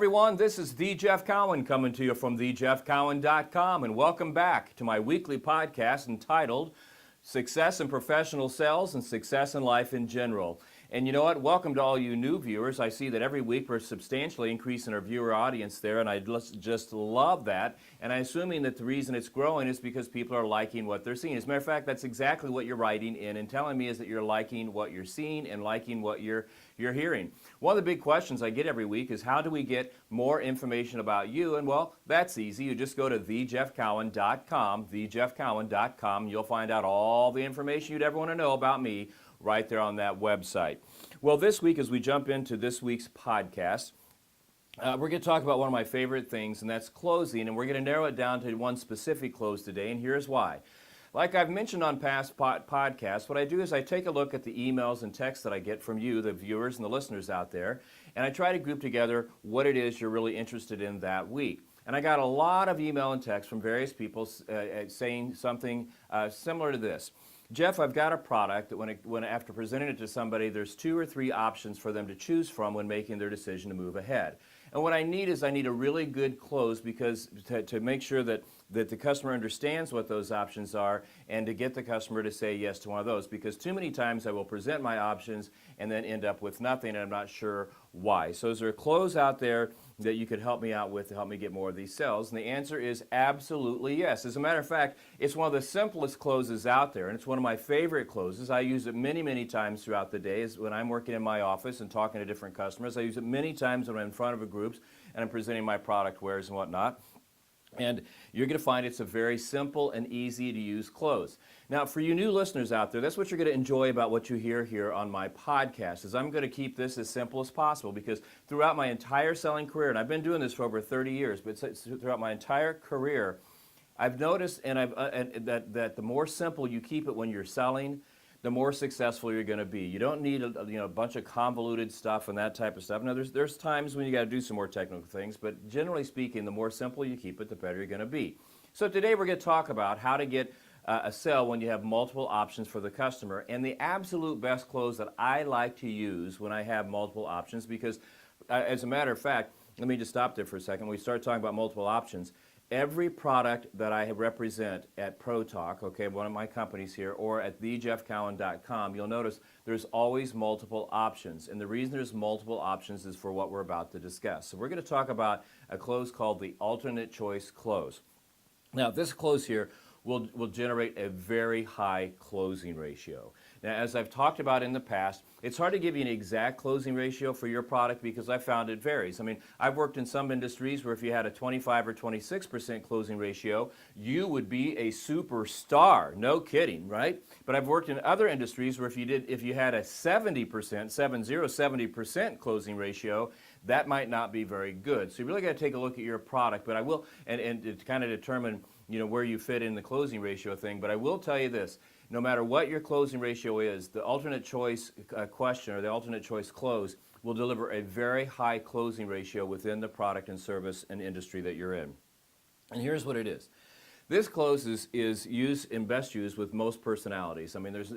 everyone, this is the Jeff Cowan coming to you from thejeffcowan.com, and welcome back to my weekly podcast entitled Success in Professional Sales and Success in Life in General. And you know what? Welcome to all you new viewers. I see that every week we're substantially increasing our viewer audience there, and I just love that. And I'm assuming that the reason it's growing is because people are liking what they're seeing. As a matter of fact, that's exactly what you're writing in and telling me, is that you're liking what you're seeing and liking what you're hearing. One of the big questions I get every week is, how do we get more information about you? And well, that's easy. You just go to thejeffcowan.com, thejeffcowan.com. You'll find out all the information you'd ever want to know about me right there on that website. Well, this week, as we jump into this week's podcast, we're going to talk about one of my favorite things, and that's closing, and we're going to narrow it down to one specific close today, and here's why. Like I've mentioned on past podcasts, what I do is I take a look at the emails and texts that I get from you, the viewers and the listeners out there, and I try to group together what it is you're really interested in that week. And I got a lot of email and text from various people saying something similar to this. Jeff, I've got a product that when after presenting it to somebody, there's 2 or 3 options for them to choose from when making their decision to move ahead. And what I need is I need a really good close, because to make sure that the customer understands what those options are, and to get the customer to say yes to one of those, because too many times I will present my options and then end up with nothing, and I'm not sure why. So is there a close out there that you could help me out with to help me get more of these sales? And the answer is absolutely yes. As a matter of fact, it's one of the simplest closes out there, and it's one of my favorite closes. I use it many, many times throughout the day. Is when I'm working in my office and talking to different customers. I use it many times when I'm in front of a group and I'm presenting my product wares and whatnot. And you're going to find it's a very simple and easy to use close. Now, for you new listeners out there, that's what you're going to enjoy about what you hear here on my podcast, is I'm going to keep this as simple as possible, because throughout my entire selling career, and I've been doing this for over 30 years, but throughout my entire career, I've noticed that the more simple you keep it when you're selling, the more successful you're going to be. You don't need a bunch of convoluted stuff and that type of stuff. Now, there's times when you got to do some more technical things, but generally speaking, the more simple you keep it, the better you're going to be. So today we're going to talk about how to get a sale when you have multiple options for the customer, and the absolute best close that I like to use when I have multiple options, because as a matter of fact, let me just stop there for a second. When we start talking about multiple options, every product that I represent at ProTalk, okay, one of my companies here, or at thejeffcowan.com, you'll notice there's always multiple options. And the reason there's multiple options is for what we're about to discuss. So we're going to talk about a close called the alternate choice close. Now, this close here will generate a very high closing ratio. Now, as I've talked about in the past, it's hard to give you an exact closing ratio for your product, because I found it varies. I mean, I've worked in some industries where if you had a 25 or 26% closing ratio, you would be a superstar. No kidding, right? But I've worked in other industries where if you had a 70% closing ratio, that might not be very good. So you really got to take a look at your product. But I will, and to kind of determine where you fit in the closing ratio thing. But I will tell you this: no matter what your closing ratio is, the alternate choice question or the alternate choice close will deliver a very high closing ratio within the product and service and industry that you're in. And here's what it is. This close is used and best used with most personalities. I mean, there's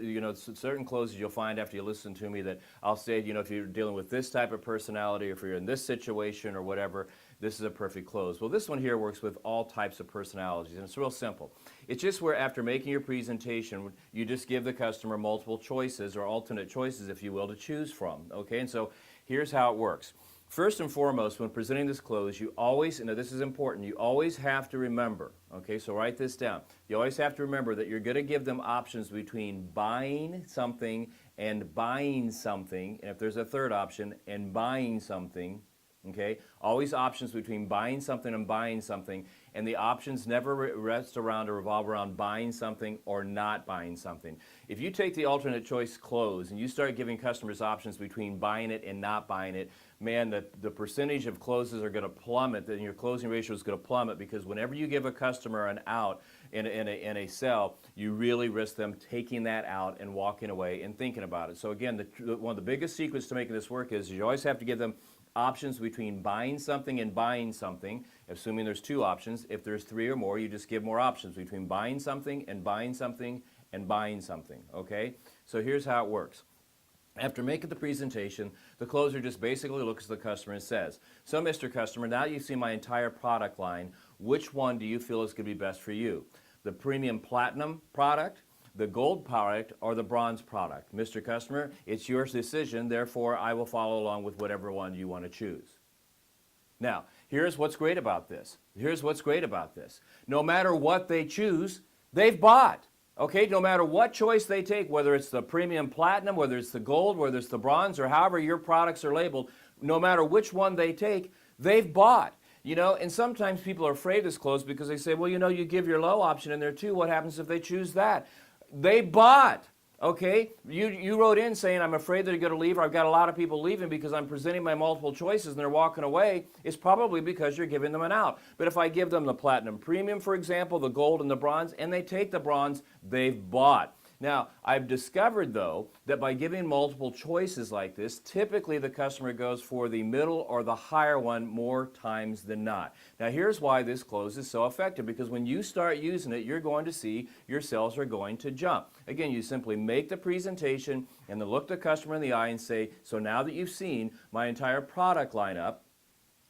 certain closes you'll find after you listen to me that I'll say, if you're dealing with this type of personality, or if you're in this situation or whatever, this is a perfect close. Well, this one here works with all types of personalities, and it's real simple. It's just where after making your presentation, you just give the customer multiple choices, or alternate choices, if you will, to choose from. Okay, and so here's how it works. First and foremost, when presenting this close, you always, and this is important, you always have to remember, okay, so write this down. You always have to remember that you're going to give them options between buying something and buying something, and if there's a third option, and buying something, okay? Always options between buying something and buying something, and the options never rest around or revolve around buying something or not buying something. If you take the alternate choice close and you start giving customers options between buying it and not buying it, man, the percentage of closes are going to plummet, then your closing ratio is going to plummet, because whenever you give a customer an out in a sell, you really risk them taking that out and walking away and thinking about it. So again, one of the biggest secrets to making this work is you always have to give them options between buying something and buying something, assuming there's 2 options. If there's 3 or more, you just give more options between buying something and buying something and buying something, okay? So here's how it works. After making the presentation, the closer just basically looks at the customer and says, so Mr. Customer, now you see my entire product line, which one do you feel is going to be best for you? The premium platinum product, the gold product, or the bronze product? Mr. Customer, it's your decision, therefore I will follow along with whatever one you want to choose. Now, here's what's great about this. No matter what they choose, they've bought. Okay, no matter what choice they take, whether it's the premium platinum, whether it's the gold, whether it's the bronze, or however your products are labeled, no matter which one they take, they've bought. And sometimes people are afraid of this close because they say, well, you give your low option in there too. What happens if they choose that? They bought. Okay, you wrote in saying, I'm afraid they're going to leave, or I've got a lot of people leaving because I'm presenting my multiple choices and they're walking away. It's probably because you're giving them an out. But if I give them the platinum premium, for example, the gold and the bronze, and they take the bronze, they've bought. Now, I've discovered, though, that by giving multiple choices like this, typically the customer goes for the middle or the higher one more times than not. Now, here's why this close is so effective, because when you start using it, you're going to see your sales are going to jump. Again, you simply make the presentation and then look the customer in the eye and say, so now that you've seen my entire product lineup,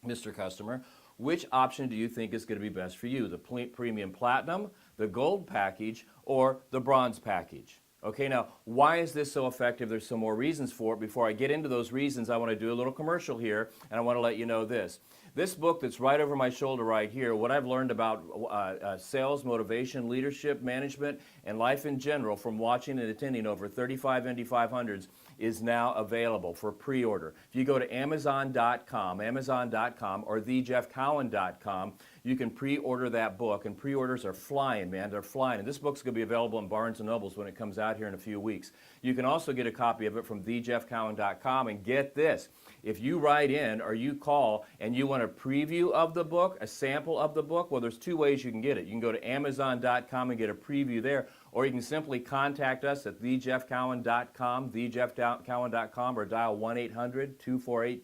Mr. Customer, which option do you think is going to be best for you? The premium platinum, the gold package, or the bronze package? Okay, now, why is this so effective? There's some more reasons for it. Before I get into those reasons, I want to do a little commercial here, and I want to let you know this. This book that's right over my shoulder right here, what I've learned about sales, motivation, leadership, management, and life in general from watching and attending over 35 Indy 500s is now available for pre-order. If you go to Amazon.com or thejeffcowan.com, you can pre-order that book, and pre-orders are flying, man. They're flying. And this book's going to be available in Barnes & Nobles when it comes out here in a few weeks. You can also get a copy of it from thejeffcowan.com, and get this. If you write in or you call and you want a preview of the book, a sample of the book, well, there's two ways you can get it. You can go to Amazon.com and get a preview there, or you can simply contact us at thejeffcowan.com, thejeffcowan.com, or dial 1-800-248-2931,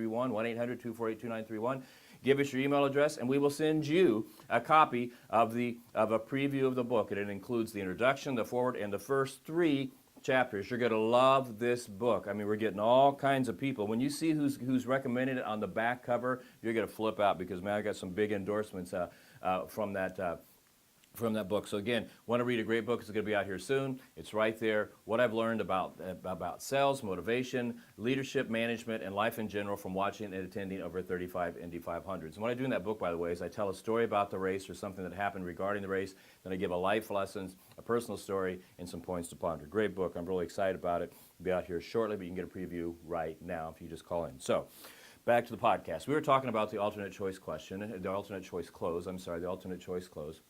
1-800-248-2931. Give us your email address, and we will send you a copy of a preview of the book. And it includes the introduction, the foreword, and the first 3 chapters. You're going to love this book. I mean, we're getting all kinds of people. When you see who's recommended it on the back cover, you're going to flip out because, man, I got some big endorsements from that book. So again, want to read a great book? It's going to be out here soon. It's right there. What I've learned about sales, motivation, leadership, management, and life in general from watching and attending over 35 Indy 500s. And what I do in that book, by the way, is I tell a story about the race or something that happened regarding the race. Then I give a life lessons, a personal story, and some points to ponder. Great book. I'm really excited about it. It'll be out here shortly, but you can get a preview right now if you just call in. So, back to the podcast. We were talking about the alternate choice close. The alternate choice close.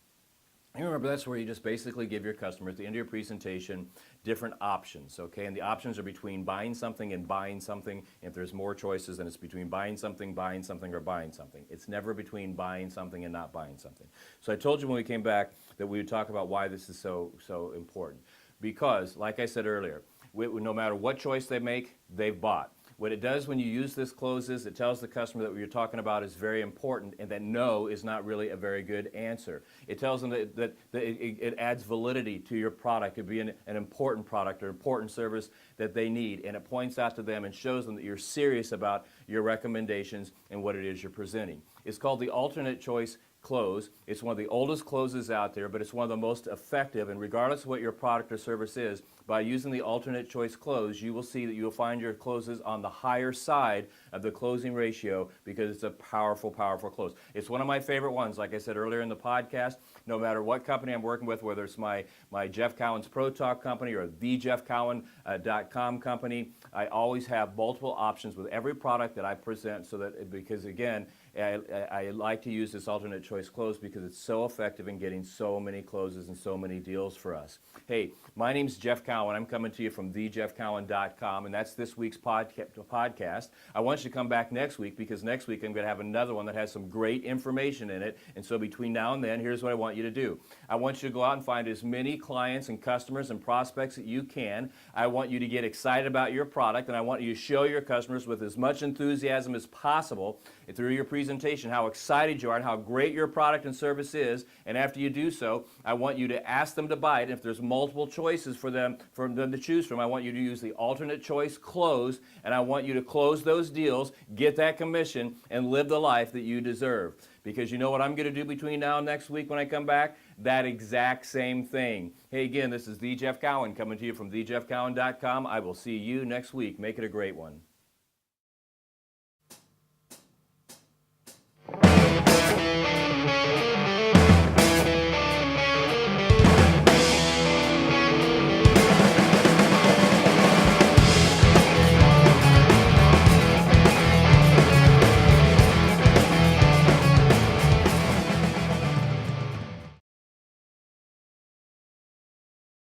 You remember, that's where you just basically give your customers at the end of your presentation different options, okay? And the options are between buying something and buying something. If there's more choices, then it's between buying something, or buying something. It's never between buying something and not buying something. So I told you when we came back that we would talk about why this is so important. Because, like I said earlier, no matter what choice they make, they've bought. What it does when you use this close is it tells the customer that what you're talking about is very important and that no is not really a very good answer. It tells them that it adds validity to your product. It could be an important product or important service that they need, and it points out to them and shows them that you're serious about your recommendations and what it is you're presenting. It's called the alternate choice close. It's one of the oldest closes out there, but it's one of the most effective, and regardless of what your product or service is, by using the alternate choice close, you will see that you will find your closes on the higher side of the closing ratio because it's a powerful, powerful close. It's one of my favorite ones, like I said earlier in the podcast. No matter what company I'm working with, whether it's my Jeff Cowan's Pro Talk company or thejeffcowan.com company, I always have multiple options with every product that I present because again, I like to use this alternate choice close because it's so effective in getting so many closes and so many deals for us. Hey, my name's Jeff Cowan. I'm coming to you from thejeffcowan.com, and that's this week's podcast. I want you to come back next week because next week I'm going to have another one that has some great information in it. And so between now and then, here's what I want you to do. I want you to go out and find as many clients and customers and prospects that you can. I want you to get excited about your product, and I want you to show your customers with as much enthusiasm as possible through your presentation presentation how excited you are and how great your product and service is. And after you do so, I want you to ask them to buy it. And if there's multiple choices for them to choose from, I want you to use the alternate choice close, and I want you to close those deals, get that commission, and live the life that you deserve. Because you know what I'm going to do between now and next week when I come back? That exact same thing. Hey, again, this is The Jeff Cowan coming to you from thejeffcowan.com. I will see you next week. Make it a great one.